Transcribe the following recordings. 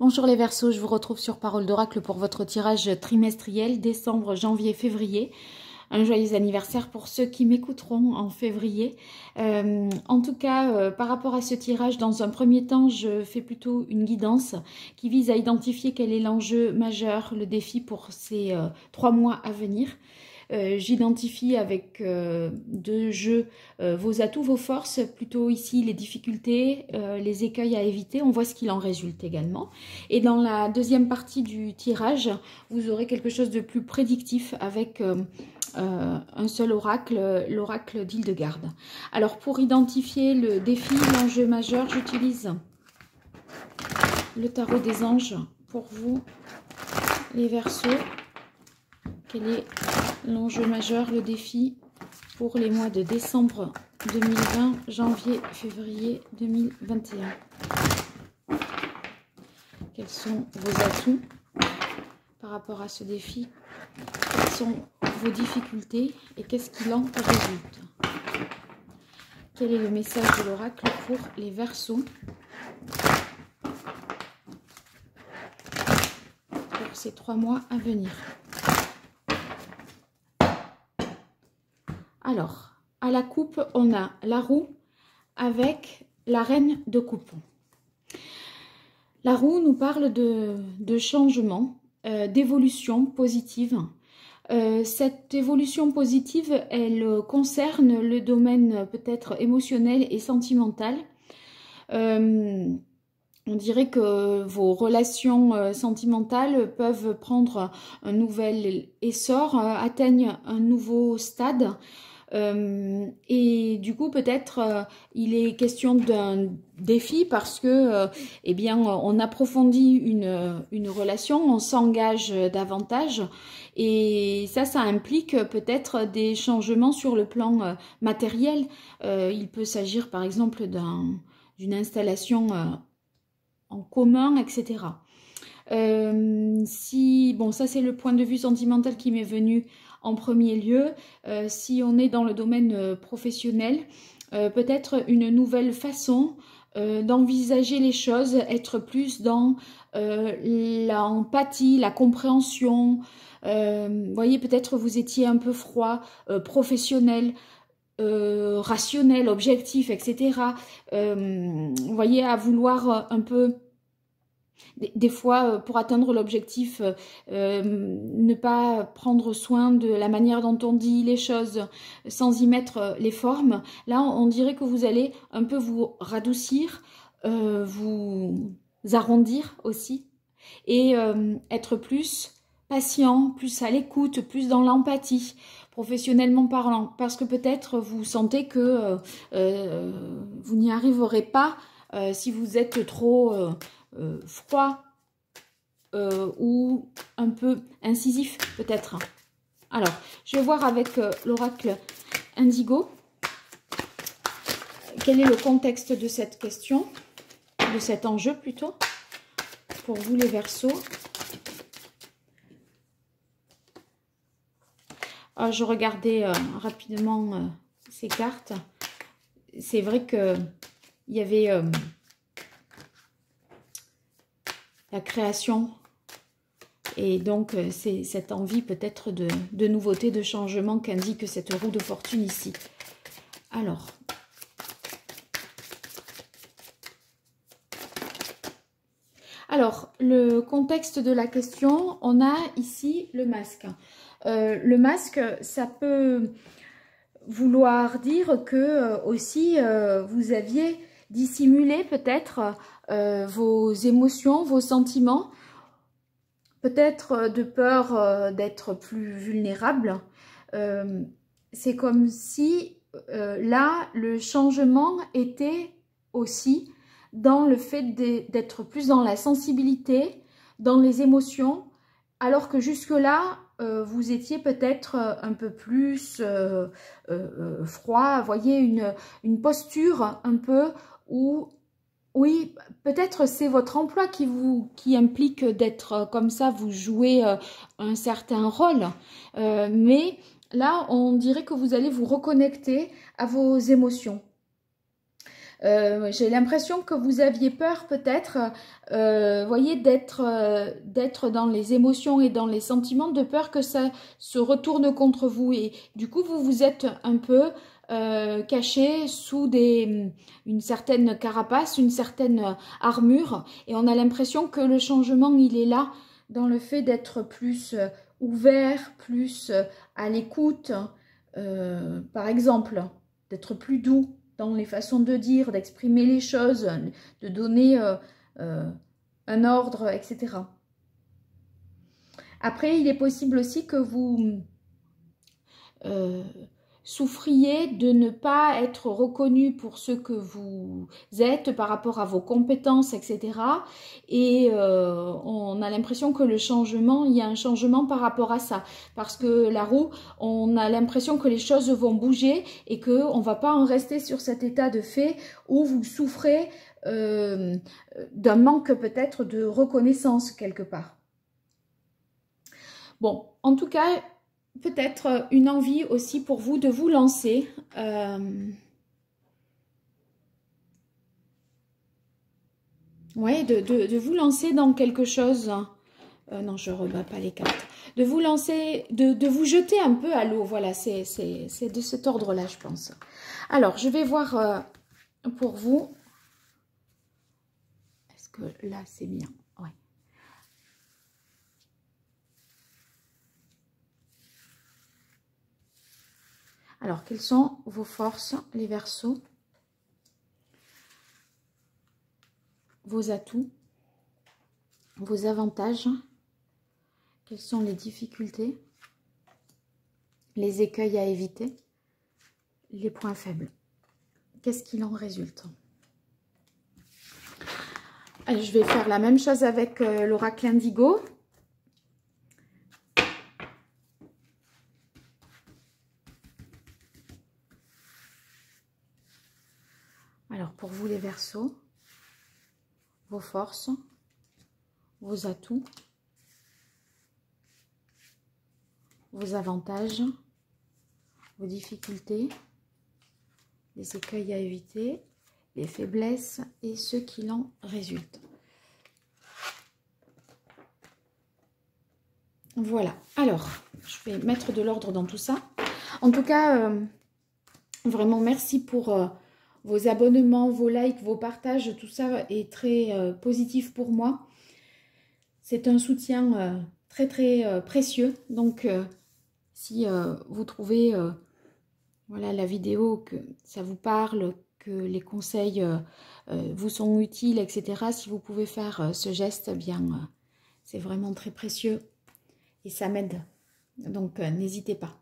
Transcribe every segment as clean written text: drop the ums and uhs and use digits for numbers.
Bonjour les Verseaux, je vous retrouve sur Parole d'Oracle pour votre tirage trimestriel décembre, janvier, février. Un joyeux anniversaire pour ceux qui m'écouteront en février. En tout cas, par rapport à ce tirage, dans un premier temps, je fais plutôt une guidance qui vise à identifier quel est l'enjeu majeur, le défi pour ces 3 mois à venir. J'identifie avec deux jeux vos atouts, vos forces, plutôt ici les difficultés, les écueils à éviter. On voit ce qu'il en résulte également. Et dans la deuxième partie du tirage, vous aurez quelque chose de plus prédictif avec un seul oracle, l'oracle d'Hildegarde. Alors pour identifier le défi, l'enjeu majeur, j'utilise le tarot des anges pour vous, les Verseaux. Quel est l'enjeu majeur, le défi pour les mois de décembre 2020, janvier, février 2021? Quels sont vos atouts par rapport à ce défi? Quelles sont vos difficultés et qu'est-ce qu'il en résulte? Quel est le message de l'oracle pour les Verseaux pour ces 3 mois à venir? Alors, à la coupe, on a la roue avec la reine de coupe. La roue nous parle de changement, d'évolution positive. Cette évolution positive, elle concerne le domaine peut-être émotionnel et sentimental. On dirait que vos relations sentimentales peuvent prendre un nouvel essor, atteignent un nouveau stade. Et du coup peut-être il est question d'un défi parce que eh bien on approfondit une relation, on s'engage davantage et ça implique peut-être des changements sur le plan matériel. Il peut s'agir par exemple d'une installation en commun, etc. Bon, ça c'est le point de vue sentimental qui m'est venu en premier lieu. Si on est dans le domaine professionnel, peut-être une nouvelle façon d'envisager les choses, être plus dans l'empathie, la compréhension. Vous voyez, peut-être vous étiez un peu froid, professionnel, rationnel, objectif, etc. Vous voyez, à vouloir un peu... Des fois, pour atteindre l'objectif, ne pas prendre soin de la manière dont on dit les choses sans y mettre les formes. Là, on dirait que vous allez un peu vous radoucir, vous arrondir aussi et être plus patient, plus à l'écoute, plus dans l'empathie, professionnellement parlant. Parce que peut-être vous sentez que vous n'y arriverez pas si vous êtes trop... froid ou un peu incisif peut-être. Alors, je vais voir avec l'oracle Indigo quel est le contexte de cette question, de cet enjeu plutôt, pour vous les Verseaux. Alors, je regardais rapidement ces cartes. C'est vrai que il y avait... la création et donc c'est cette envie peut-être de nouveauté, de changement qu'indique cette roue de fortune ici. Alors, le contexte de la question, on a ici le masque. Le masque, ça peut vouloir dire que aussi vous aviez dissimulé peut-être vos émotions, vos sentiments, peut-être de peur d'être plus vulnérable. C'est comme si là, le changement était aussi dans le fait d'être plus dans la sensibilité, dans les émotions, alors que jusque-là, vous étiez peut-être un peu plus froid. Vous voyez, une posture un peu où... Oui, peut-être c'est votre emploi qui implique d'être comme ça, vous jouez un certain rôle. Mais là, on dirait que vous allez vous reconnecter à vos émotions. J'ai l'impression que vous aviez peur peut-être, voyez, d'être dans les émotions et dans les sentiments, de peur que ça se retourne contre vous. Et du coup, vous vous êtes un peu caché sous une certaine carapace, une certaine armure. Et on a l'impression que le changement, il est là, dans le fait d'être plus ouvert, plus à l'écoute, par exemple, d'être plus doux dans les façons de dire, d'exprimer les choses, de donner un ordre, etc. Après, il est possible aussi que vous souffriez de ne pas être reconnu pour ce que vous êtes par rapport à vos compétences, etc. Et on a l'impression que le changement, il y a un changement par rapport à ça. Parce que la roue, on a l'impression que les choses vont bouger et qu'on ne va pas en rester sur cet état de fait où vous souffrez d'un manque peut-être de reconnaissance quelque part. Bon, en tout cas, peut-être une envie aussi pour vous de vous lancer. Ouais, de vous lancer dans quelque chose. Non, je ne rebats pas les cartes. De vous lancer, de vous jeter un peu à l'eau. Voilà, c'est de cet ordre-là, je pense. Alors, je vais voir pour vous. Est-ce que là, c'est bien? Ouais. Alors, quelles sont vos forces, les Verseaux? Vos atouts? Vos avantages? Quelles sont les difficultés? Les écueils à éviter? Les points faibles? Qu'est-ce qu'il en résulte? Allez, je vais faire la même chose avec l'oracle indigo. Alors, pour vous les Verseaux, vos forces, vos atouts, vos avantages, vos difficultés, les écueils à éviter, les faiblesses et ce qu'il en résulte. Voilà, alors, je vais mettre de l'ordre dans tout ça. En tout cas, vraiment merci pour vos abonnements, vos likes, vos partages, tout ça est très positif pour moi. C'est un soutien très précieux. Donc, si vous trouvez voilà, la vidéo, que ça vous parle, que les conseils vous sont utiles, etc. Si vous pouvez faire ce geste, eh bien, c'est vraiment très précieux et ça m'aide. Donc, n'hésitez pas.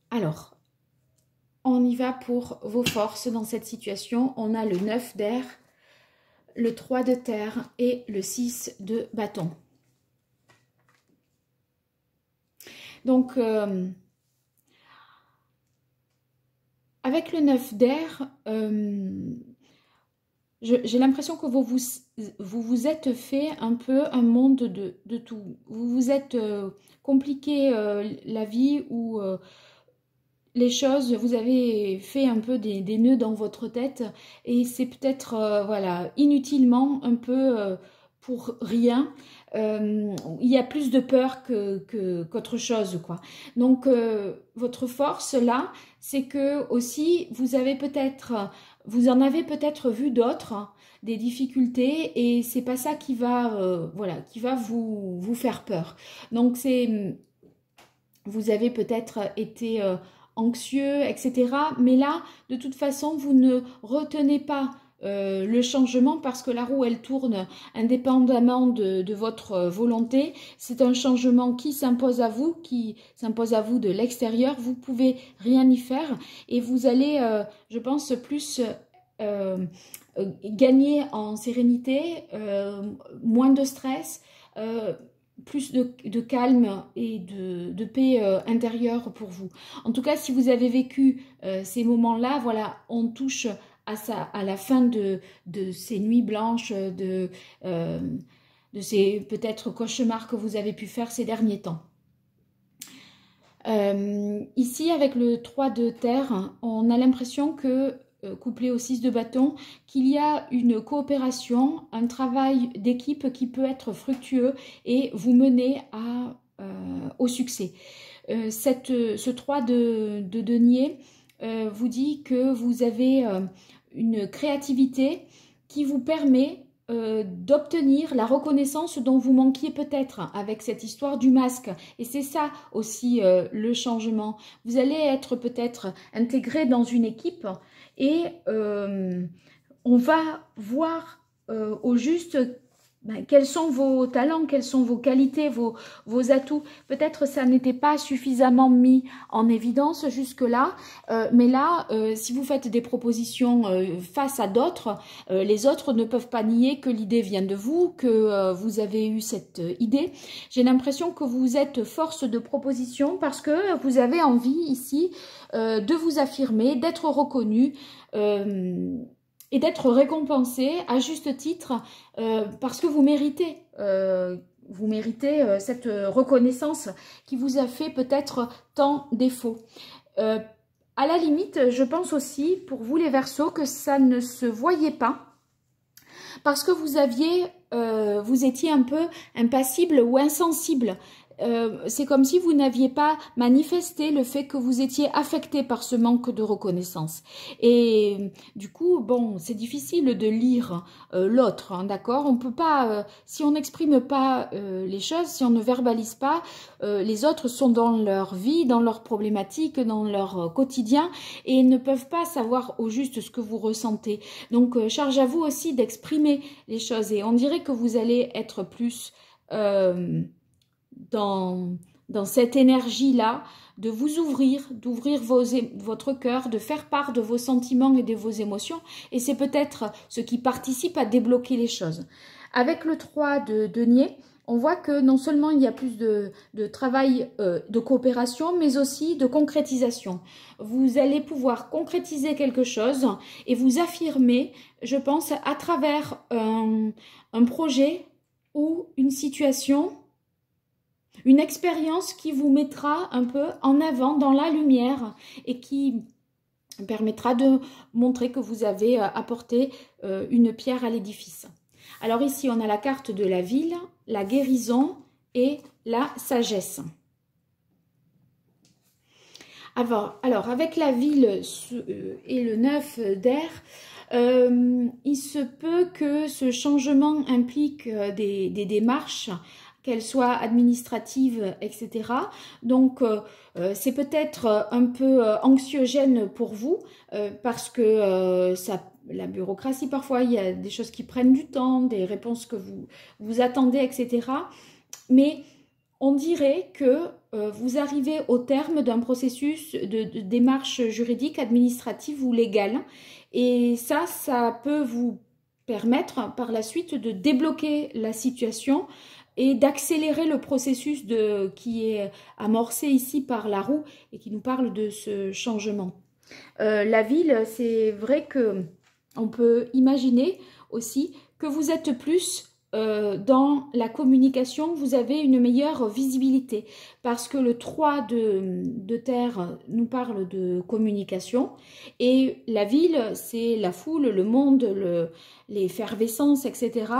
Alors, on y va pour vos forces dans cette situation. On a le 9 d'air, le 3 de terre et le 6 de bâton. Donc, avec le 9 d'air, j'ai l'impression que vous vous êtes fait un peu un monde de tout. Vous vous êtes compliqué la vie ou les choses, vous avez fait un peu des nœuds dans votre tête et c'est peut-être voilà, inutilement, un peu pour rien. Il y a plus de peur qu'autre chose, quoi. Donc, votre force, là, c'est que aussi, vous en avez peut-être vu d'autres, des difficultés, et c'est pas ça qui va, voilà, qui va vous faire peur. Donc, vous avez peut-être été anxieux, etc. Mais là, de toute façon, vous ne retenez pas le changement parce que la roue, elle tourne indépendamment de votre volonté. C'est un changement qui s'impose à vous de l'extérieur. Vous pouvez rien y faire et vous allez, je pense, plus gagner en sérénité, moins de stress, plus de calme et de paix intérieure pour vous. En tout cas, si vous avez vécu ces moments-là, voilà, on touche à la fin de ces nuits blanches, de ces peut-être cauchemars que vous avez pu faire ces derniers temps. Ici, avec le 3 de terre, on a l'impression que, couplé au 6 de bâton, qu'il y a une coopération, un travail d'équipe qui peut être fructueux et vous mener au succès. Ce 3 de denier vous dit que vous avez une créativité qui vous permet d'obtenir la reconnaissance dont vous manquiez peut-être avec cette histoire du masque. Et c'est ça aussi le changement. Vous allez être peut-être intégré dans une équipe et on va voir au juste quels sont vos talents, quelles sont vos qualités, vos atouts. Peut-être ça n'était pas suffisamment mis en évidence jusque-là, mais là, si vous faites des propositions face à d'autres, les autres ne peuvent pas nier que l'idée vient de vous, que vous avez eu cette idée. J'ai l'impression que vous êtes force de proposition parce que vous avez envie ici de vous affirmer, d'être reconnu, et d'être récompensé à juste titre parce que vous méritez cette reconnaissance qui vous a fait peut-être tant défaut. À la limite, je pense aussi pour vous les Verseaux que ça ne se voyait pas parce que vous étiez un peu impassible ou insensible. C'est comme si vous n'aviez pas manifesté le fait que vous étiez affecté par ce manque de reconnaissance. Et du coup, bon, c'est difficile de lire l'autre, hein, d'accord? On peut pas, si on n'exprime pas les choses, si on ne verbalise pas, les autres sont dans leur vie, dans leurs problématiques, dans leur quotidien et ne peuvent pas savoir au juste ce que vous ressentez. Donc, charge à vous aussi d'exprimer les choses et on dirait que vous allez être plus... dans cette énergie-là, de vous ouvrir, d'ouvrir votre cœur, de faire part de vos sentiments et de vos émotions. Et c'est peut-être ce qui participe à débloquer les choses. Avec le 3 de denier, on voit que non seulement il y a plus de travail de coopération, mais aussi de concrétisation. Vous allez pouvoir concrétiser quelque chose et vous affirmer, je pense, à travers un projet ou une situation, une expérience qui vous mettra un peu en avant dans la lumière et qui permettra de montrer que vous avez apporté une pierre à l'édifice. Alors ici, on a la carte de la ville, la guérison et la sagesse. Alors avec la ville et le 9 d'air, il se peut que ce changement implique des démarches, qu'elles soient administratives, etc. Donc, c'est peut-être un peu anxiogène pour vous parce que la bureaucratie, parfois, il y a des choses qui prennent du temps, des réponses que vous attendez, etc. Mais on dirait que vous arrivez au terme d'un processus de démarche juridique, administrative ou légale. Et ça peut vous permettre par la suite de débloquer la situation et d'accélérer le processus qui est amorcé ici par la roue et qui nous parle de ce changement. La ville, c'est vrai que on peut imaginer aussi que vous êtes plus dans la communication, vous avez une meilleure visibilité parce que le 3 de terre nous parle de communication et la ville, c'est la foule, le monde, l'effervescence, etc.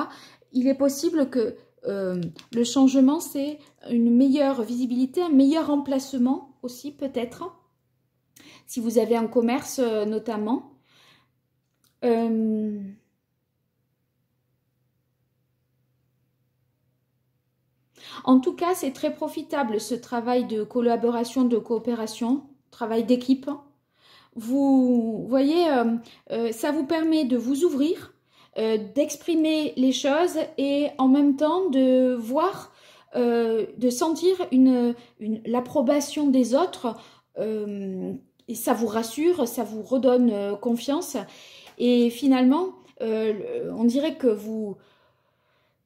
Il est possible que le changement, c'est une meilleure visibilité, un meilleur emplacement aussi peut-être, si vous avez un commerce notamment. En tout cas, c'est très profitable ce travail de collaboration, de coopération, travail d'équipe. Vous voyez, ça vous permet de vous ouvrir, d'exprimer les choses et en même temps de voir, de sentir l'approbation des autres. Et ça vous rassure, ça vous redonne confiance. Et finalement, on dirait que vous...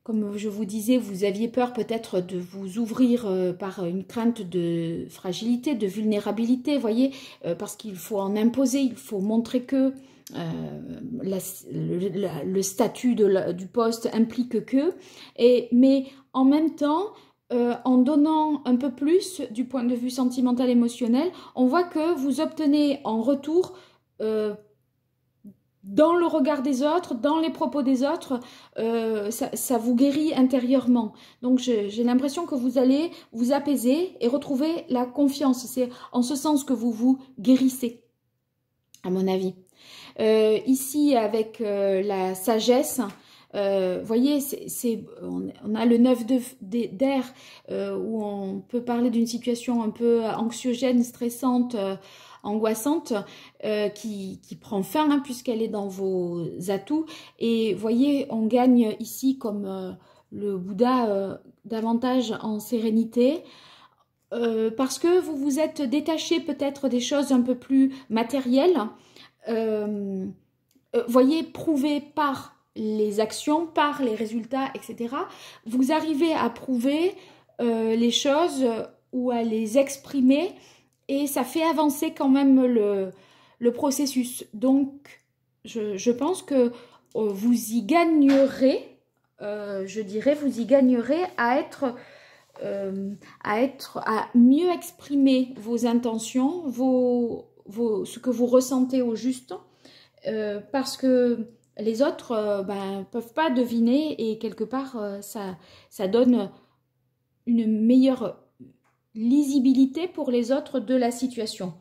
Comme je vous disais, vous aviez peur peut-être de vous ouvrir par une crainte de fragilité, de vulnérabilité, voyez, parce qu'il faut en imposer, il faut montrer que le statut du poste implique que, mais en même temps, en donnant un peu plus du point de vue sentimental émotionnel, on voit que vous obtenez en retour dans le regard des autres, dans les propos des autres, ça vous guérit intérieurement. Donc j'ai l'impression que vous allez vous apaiser et retrouver la confiance. C'est en ce sens que vous vous guérissez, à mon avis. Ici, avec la sagesse, voyez, on a le 9 d'air où on peut parler d'une situation un peu anxiogène, stressante, angoissante, qui prend fin hein, puisqu'elle est dans vos atouts. Et voyez, on gagne ici comme le Bouddha davantage en sérénité. Parce que vous vous êtes détaché peut-être des choses un peu plus matérielles. Voyez, prouvé par les actions, par les résultats, etc. Vous arrivez à prouver les choses ou à les exprimer et ça fait avancer quand même le processus. Donc, je pense que vous y gagnerez, je dirais, vous y gagnerez à mieux exprimer vos intentions, ce que vous ressentez au juste, parce que les autres peuvent pas deviner et quelque part ça donne une meilleure lisibilité pour les autres de la situation.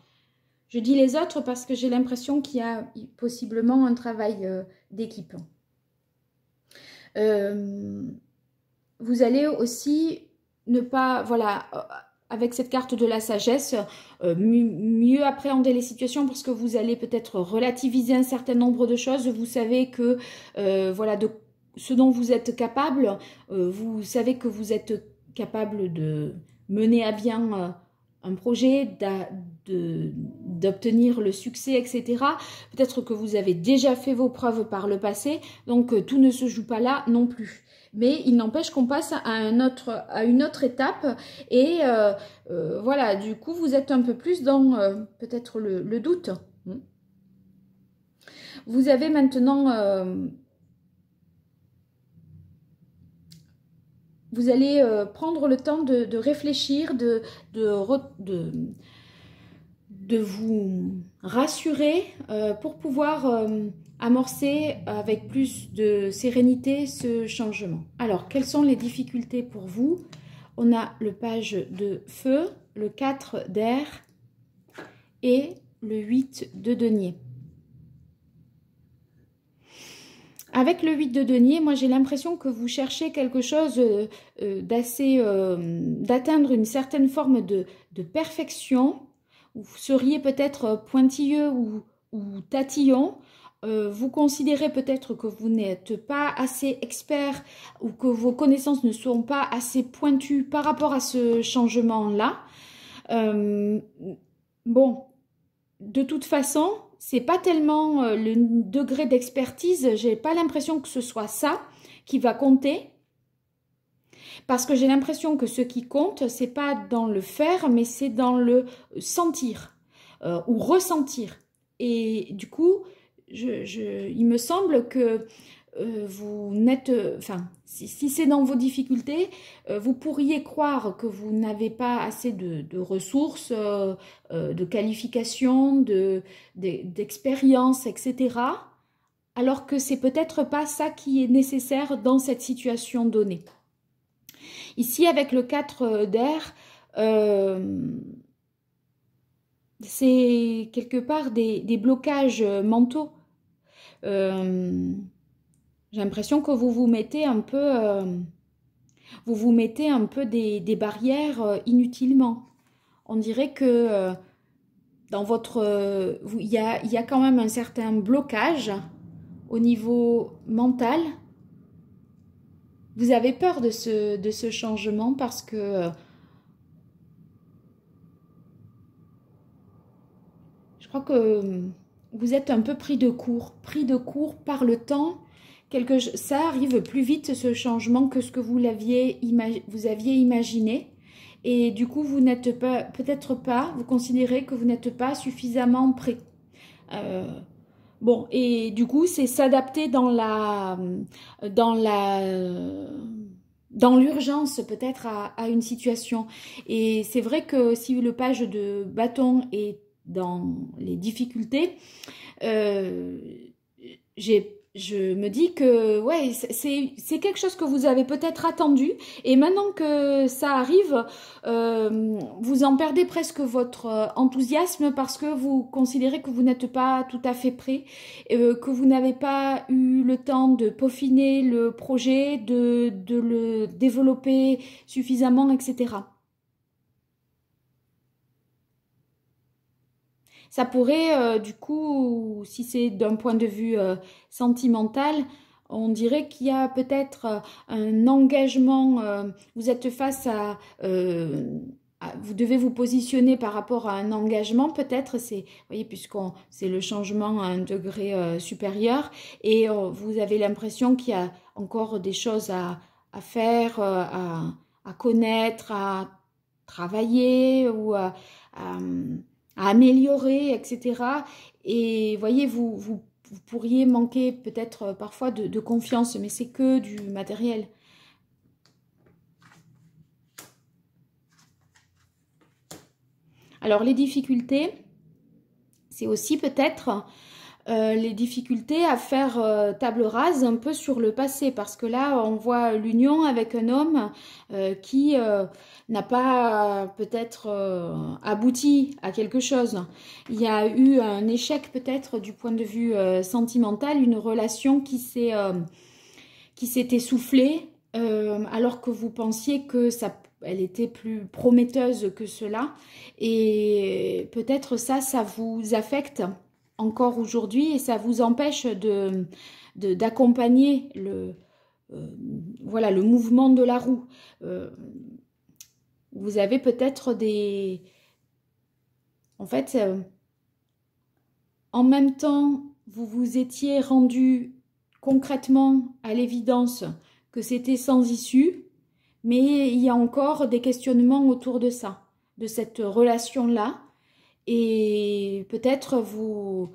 Je dis les autres parce que j'ai l'impression qu'il y a possiblement un travail d'équipe. Vous allez aussi ne pas, voilà, avec cette carte de la sagesse, mieux appréhender les situations parce que vous allez peut-être relativiser un certain nombre de choses. Vous savez que, voilà, de ce dont vous êtes capable, vous savez que vous êtes capable de mener à bien un projet, d'obtenir le succès, etc. Peut-être que vous avez déjà fait vos preuves par le passé, donc tout ne se joue pas là non plus. Mais il n'empêche qu'on passe à une autre étape et voilà, du coup, vous êtes un peu plus dans peut-être le doute. Vous avez maintenant... vous allez prendre le temps de réfléchir, de vous rassurer pour pouvoir amorcer avec plus de sérénité ce changement. Alors, quelles sont les difficultés pour vous? On a le page de feu, le 4 d'air et le 8 de denier. Avec le 8 de denier, moi j'ai l'impression que vous cherchez quelque chose d'atteindre une certaine forme de perfection. Vous seriez peut-être pointilleux ou tatillon. Vous considérez peut-être que vous n'êtes pas assez expert ou que vos connaissances ne sont pas assez pointues par rapport à ce changement-là. Bon, de toute façon, c'est pas tellement le degré d'expertise, j'ai pas l'impression que ce soit ça qui va compter. Parce que j'ai l'impression que ce qui compte, c'est pas dans le faire, mais c'est dans le sentir ou ressentir. Et du coup, il me semble que vous n'êtes... Enfin, si c'est dans vos difficultés, vous pourriez croire que vous n'avez pas assez de ressources, de qualifications, d'expérience, etc. Alors que c'est peut-être pas ça qui est nécessaire dans cette situation donnée. Ici, avec le 4 d'air, c'est quelque part des blocages mentaux. J'ai l'impression que vous vous mettez un peu, des barrières inutilement. On dirait que dans votre, il y a quand même un certain blocage au niveau mental. Vous avez peur de ce changement parce que je crois que vous êtes un peu pris de court par le temps. Ça arrive plus vite ce changement que ce que vous aviez imaginé. Et du coup, vous n'êtes pas, peut-être pas, vous considérez que vous n'êtes pas suffisamment prêt. Bon, et du coup, c'est s'adapter dans dans l'urgence peut-être à une situation. Et c'est vrai que si le page de bâton est dans les difficultés, je me dis que ouais, c'est quelque chose que vous avez peut-être attendu et maintenant que ça arrive, vous en perdez presque votre enthousiasme parce que vous considérez que vous n'êtes pas tout à fait prêt, que vous n'avez pas eu le temps de peaufiner le projet, de le développer suffisamment, etc. Ça pourrait, du coup, si c'est d'un point de vue sentimental, on dirait qu'il y a peut-être un engagement, vous êtes face vous devez vous positionner par rapport à un engagement, peut-être, vous voyez, c'est le changement à un degré supérieur, et vous avez l'impression qu'il y a encore des choses à faire, à connaître, à travailler, ou à améliorer, etc. Et voyez, vous pourriez manquer peut-être parfois de confiance, mais c'est que du matériel. Alors les difficultés, c'est aussi peut-être les difficultés à faire table rase un peu sur le passé, parce que là on voit l'union avec un homme qui n'a pas peut-être abouti à quelque chose. Il y a eu un échec peut-être du point de vue sentimental, une relation qui s'est essoufflée alors que vous pensiez que elle était plus prometteuse que cela, et peut-être ça vous affecte encore aujourd'hui et ça vous empêche d'accompagner voilà, le mouvement de la roue. Vous avez peut-être en fait, en même temps, vous vous étiez rendu concrètement à l'évidence que c'était sans issue, mais il y a encore des questionnements autour de ça, de cette relation-là, et peut-être vous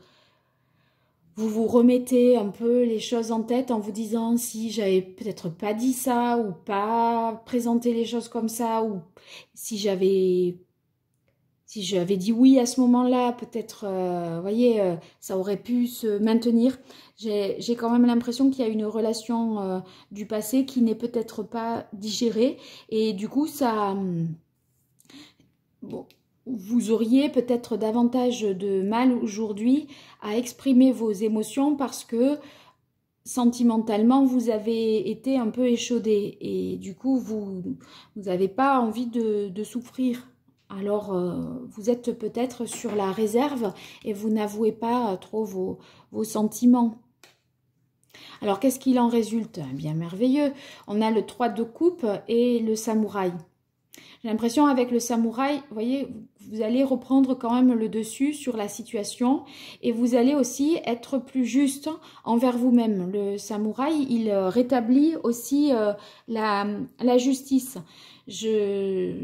remettez un peu les choses en tête en vous disant si j'avais peut-être pas dit ça ou pas présenté les choses comme ça, ou si j'avais dit oui à ce moment-là, peut-être, voyez, ça aurait pu se maintenir. J'ai quand même l'impression qu'il y a une relation du passé qui n'est peut-être pas digérée, et du coup, ça... Bon, vous auriez peut-être davantage de mal aujourd'hui à exprimer vos émotions parce que sentimentalement, vous avez été un peu échaudé et du coup, vous n'avez pas envie de souffrir. Alors, vous êtes peut-être sur la réserve et vous n'avouez pas trop vos sentiments. Alors, qu'est-ce qu'il en résulte? Bien merveilleux. On a le 3 de coupe et le samouraï. J'ai l'impression avec le samouraï, vous voyez, vous allez reprendre quand même le dessus sur la situation et vous allez aussi être plus juste envers vous-même. Le samouraï, il rétablit aussi la justice. J'ai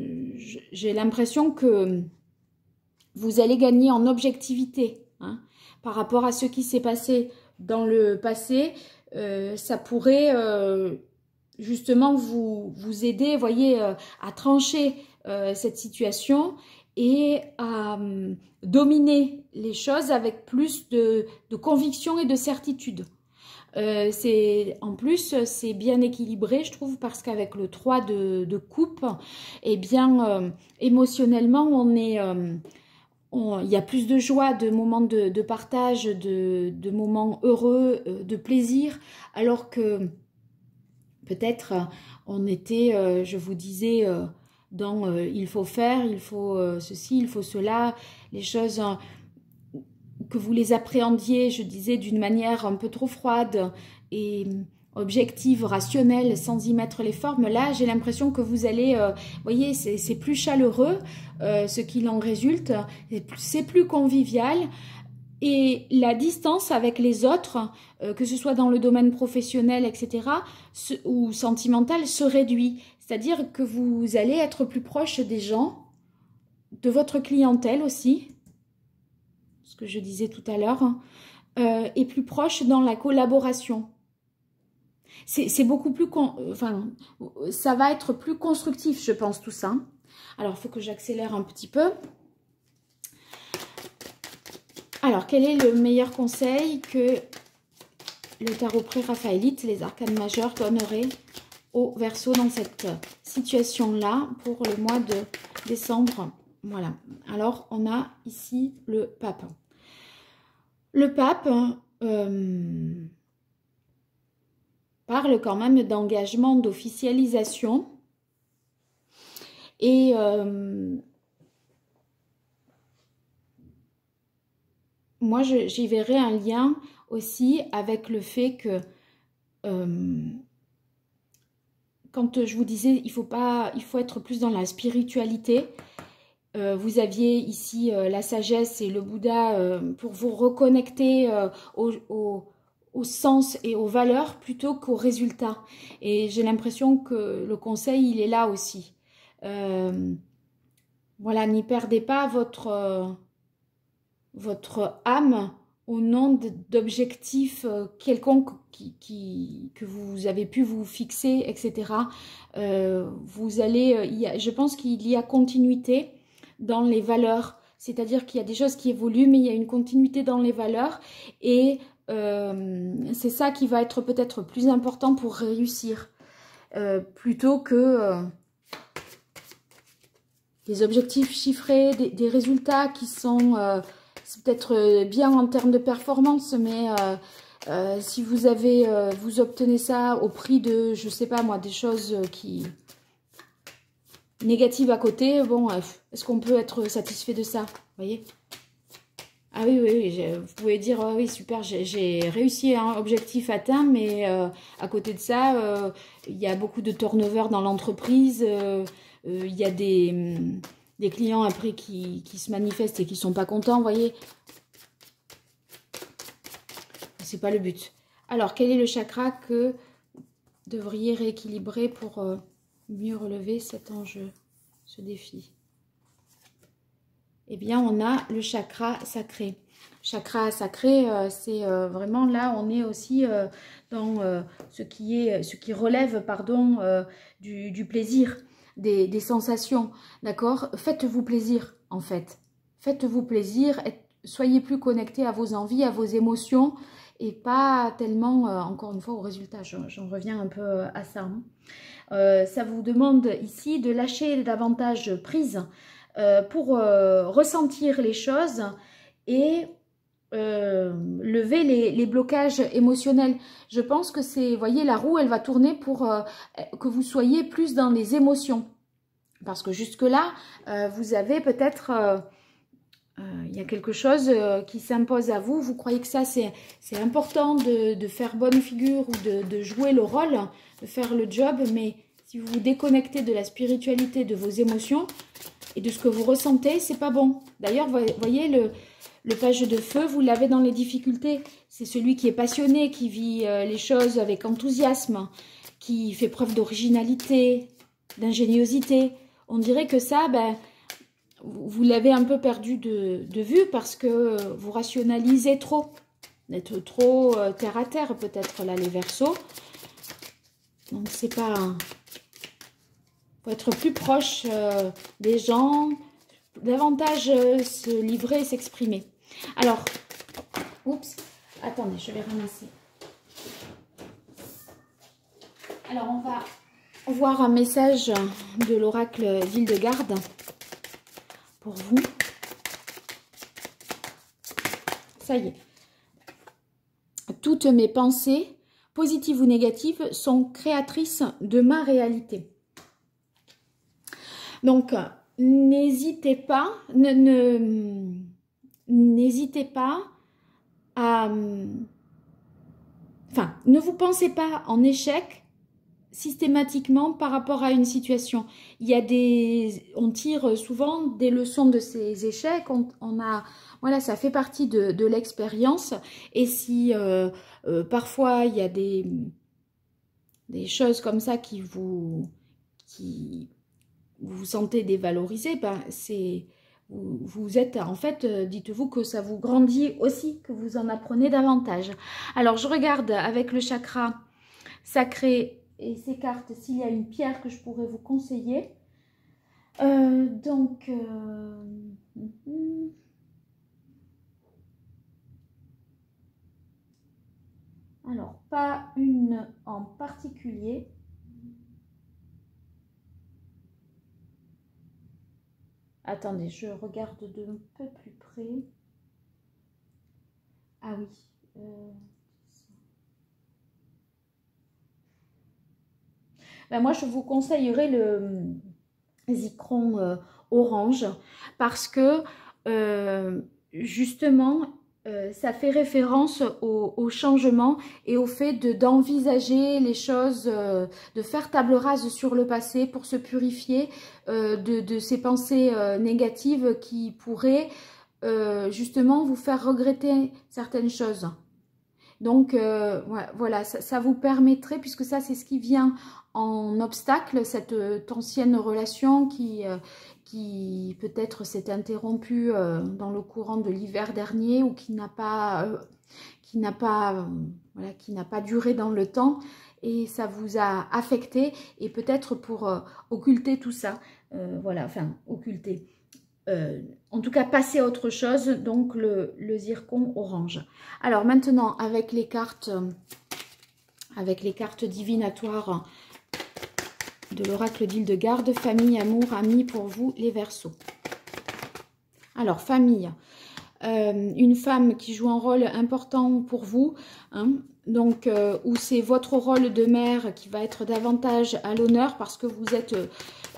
l'impression que vous allez gagner en objectivité par rapport à ce qui s'est passé dans le passé. Ça pourrait... justement vous aider, voyez, à trancher cette situation et à dominer les choses avec plus de conviction et de certitude. En plus, c'est bien équilibré, je trouve, parce qu'avec le 3 de coupe, eh bien, émotionnellement, il y a plus de joie, de moments de partage, de moments heureux, de plaisir, alors que peut-être on était, je vous disais, dans il faut faire, il faut ceci, il faut cela, les choses que vous les appréhendiez, je disais, d'une manière un peu trop froide et objective, rationnelle, sans y mettre les formes. Là, j'ai l'impression que vous allez, voyez, c'est plus chaleureux, ce qu'il en résulte, c'est plus convivial. Et la distance avec les autres, que ce soit dans le domaine professionnel, etc., ou sentimental, se réduit. C'est-à-dire que vous allez être plus proche des gens, de votre clientèle aussi, ce que je disais tout à l'heure, et plus proche dans la collaboration. C'est beaucoup plus... Enfin, ça va être plus constructif, je pense, tout ça. Alors, il faut que j'accélère un petit peu. Alors, quel est le meilleur conseil que le tarot pré-raphaélite, les arcanes majeures, donnerait au Verseau dans cette situation-là pour le mois de décembre? Voilà. Alors, on a ici le pape. Le pape parle quand même d'engagement, d'officialisation. Et moi, j'y verrais un lien aussi avec le fait que quand je vous disais, il faut être plus dans la spiritualité. Vous aviez ici la sagesse et le Bouddha pour vous reconnecter au sens et aux valeurs plutôt qu'aux résultats. Et j'ai l'impression que le conseil, il est là aussi. Voilà, n'y perdez pas votre âme au nom d'objectifs quelconques que vous avez pu vous fixer, etc. Vous allez, je pense qu'il y a continuité dans les valeurs, c'est-à-dire qu'il y a des choses qui évoluent, mais il y a une continuité dans les valeurs, et c'est ça qui va être peut-être plus important pour réussir, plutôt que des objectifs chiffrés, des résultats qui sont c'est peut-être bien en termes de performance, mais si vous obtenez ça au prix de, je sais pas moi, des choses qui négatives à côté, bon, est-ce qu'on peut être satisfait de ça, vous voyez? Ah oui, vous pouvez dire, oui, super, j'ai réussi un objectif atteint, mais à côté de ça, il y a beaucoup de turnover dans l'entreprise, il y a des clients après qui se manifestent et qui sont pas contents, vous voyez. C'est pas le but. Alors, quel est le chakra que vous devriez rééquilibrer pour mieux relever cet enjeu, ce défi? Eh bien, on a le chakra sacré. Chakra sacré, c'est vraiment là, on est aussi dans ce qui relève, pardon, du plaisir, des sensations, d'accord? Faites-vous plaisir, en fait. Faites-vous plaisir, soyez plus connectés à vos envies, à vos émotions, et pas tellement, encore une fois, au résultat. J'en reviens un peu à ça. Hein. Ça vous demande ici de lâcher davantage prise pour ressentir les choses et lever les blocages émotionnels. Je pense que c'est, vous voyez, la roue, elle va tourner pour que vous soyez plus dans les émotions. Parce que jusque-là, vous avez peut-être... il y a quelque chose qui s'impose à vous. Vous croyez que ça, c'est important de faire bonne figure ou de jouer le rôle, de faire le job. Mais si vous vous déconnectez de la spiritualité, de vos émotions et de ce que vous ressentez, c'est pas bon. D'ailleurs, vous voyez, le page de feu, vous l'avez dans les difficultés. C'est celui qui est passionné, qui vit les choses avec enthousiasme, qui fait preuve d'originalité, d'ingéniosité. On dirait que ça, ben, vous l'avez un peu perdu de vue parce que vous rationalisez trop. Vous êtes trop terre à terre peut-être là, les Verseaux. Donc c'est pas... faut être plus proche des gens, davantage se livrer et s'exprimer. Alors, oups, attendez, je vais ramasser. Alors, on va voir un message de l'oracle d'Hildegarde pour vous. Ça y est. Toutes mes pensées, positives ou négatives, sont créatrices de ma réalité. Donc, n'hésitez pas, n'hésitez pas à... Enfin, ne vous pensez pas en échec systématiquement par rapport à une situation. Il y a on tire souvent des leçons de ces échecs. Voilà, ça fait partie de l'expérience. Et si parfois il y a des choses comme ça qui vous sentez dévalorisé, ben vous êtes en fait, dites-vous que ça vous grandit aussi, que vous en apprenez davantage. Alors je regarde avec le chakra sacré et ces cartes s'il y a une pierre que je pourrais vous conseiller. Alors, pas une en particulier. Attendez, je regarde d'un peu plus près. Ah oui. Ben moi, je vous conseillerais le Zikron orange parce que justement, ça fait référence au changement et au fait d'envisager les choses, de faire table rase sur le passé pour se purifier de ces pensées négatives qui pourraient justement vous faire regretter certaines choses. Donc, voilà, ça vous permettrait, puisque ça, c'est ce qui vient en obstacle, cette ancienne relation qui peut-être s'est interrompue dans le courant de l'hiver dernier ou qui n'a pas duré dans le temps et ça vous a affecté. Et peut-être pour occulter tout ça, voilà, enfin, occulter. En tout cas passer à autre chose, donc le zircon orange. Alors maintenant avec les cartes divinatoires de l'oracle d'Hildegarde, famille, amour, amis pour vous les Verseaux. Alors famille, une femme qui joue un rôle important pour vous, hein, donc où c'est votre rôle de mère qui va être davantage à l'honneur parce que vous êtes,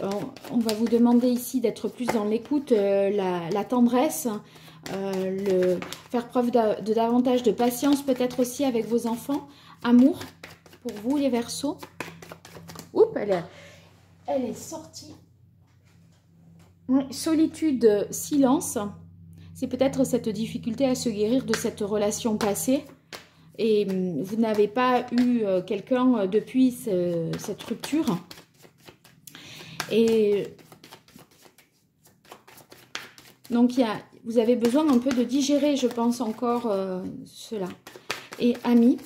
on va vous demander ici d'être plus dans l'écoute, la tendresse, faire preuve de davantage de patience, peut-être aussi avec vos enfants, amour pour vous les Verseaux. Oups, elle est sortie. Solitude, silence. C'est peut-être cette difficulté à se guérir de cette relation passée. Et vous n'avez pas eu quelqu'un depuis cette rupture. Et donc, vous avez besoin un peu de digérer, je pense, encore cela. Et amis,